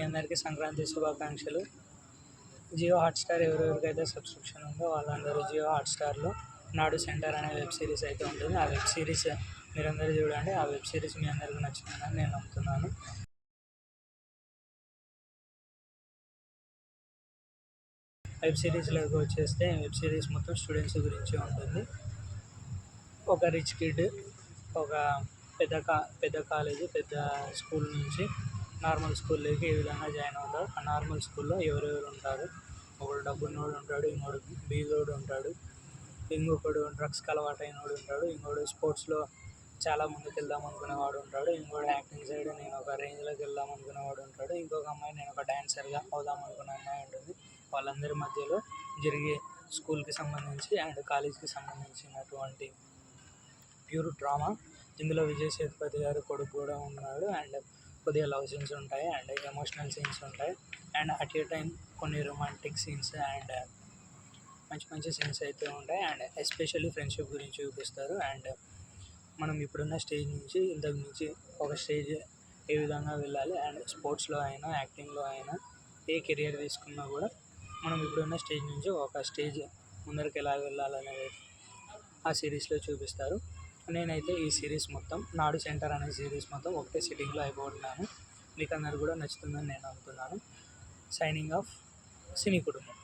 అందరికీ సంక్రాంతి శుభాకాంక్షలు. Jio Hotstar ఎవరెవరికైతే subscription ఉందో వాళ్ళందరూ జియో హాట్‌స్టార్‌లో నాడు సెంటర్ అనే వెబ్ సిరీస్ అయితే ఉంటుంది. ఆ వెబ్ సిరీస్ మీరందరూ చూడండి. ఆ వెబ్ సిరీస్ మీ అందరికీ నచ్చుతుందని నేను నమ్ముతున్నాను. వెబ్ సిరీస్లోకి వచ్చేస్తే వెబ్ సిరీస్ మొత్తం స్టూడెంట్స్ గురించి ఉంటుంది. ఒక రిచ్ కిడ్ ఒక పెద్ద కాలేజీ పెద్ద స్కూల్ నుంచి నార్మల్ స్కూల్లోకి ఏ విధంగా జాయిన్ అవుతారు. ఆ నార్మల్ స్కూల్లో ఎవరెవరు ఉంటారు. ఒకడు డబ్బున్నోడు ఉంటాడు, ఇంకోడు బీదోడు ఉంటాడు, ఇంకొకడు డ్రగ్స్కి అలవాటైనోడు ఉంటాడు, ఇంకోడు స్పోర్ట్స్లో చాలా ముందుకు వెళ్దాం అనుకునేవాడు ఉంటాడు, ఇంకోటి యాక్టింగ్ సైడ్ నేను ఒక రేంజ్లోకి వెళ్దాం అనుకునేవాడు ఉంటాడు, ఇంకొక అమ్మాయి నేను ఒక డాన్సర్గా అవుదాం అనుకునే అమ్మాయి ఉంటుంది. వాళ్ళందరి మధ్యలో జరిగే స్కూల్కి సంబంధించి అండ్ కాలేజ్కి సంబంధించినటువంటి ప్యూర్ డ్రామా. ఇందులో విజయ్ సేతుపతి గారు కొడుకు కూడా ఉన్నాడు. అండ్ కొద్దిగా లవ్ సీన్స్ ఉంటాయి అండ్ ఎమోషనల్ సీన్స్ ఉంటాయి అండ్ అట్ ఏ టైం కొన్ని రొమాంటిక్ సీన్స్ అండ్ మంచి మంచి సీన్స్ అయితే ఉంటాయి. అండ్ ఎస్పెషల్లీ ఫ్రెండ్షిప్ గురించి చూపిస్తారు. అండ్ మనం ఇప్పుడున్న స్టేజ్ నుంచి ఇంతకు మించి ఒక స్టేజ్ ఏ విధంగా వెళ్ళాలి అండ్ స్పోర్ట్స్లో అయినా యాక్టింగ్లో అయినా ఏ కెరియర్ తీసుకున్నా కూడా మనం ఇప్పుడున్న స్టేజ్ నుంచి ఒక స్టేజ్ ముందరికి ఎలా వెళ్ళాలనేది ఆ సిరీస్లో చూపిస్తారు. నేనైతే ఈ సిరీస్ మొత్తం నాడు సెంటర్ అనే సిరీస్ మొత్తం ఒకటే సిట్టింగ్లో అయిపోతున్నాను. మీకు అందరు కూడా నచ్చుతుందని నేను అనుకున్నాను. సైనింగ్ ఆఫ్ సినీ కుటుంబం.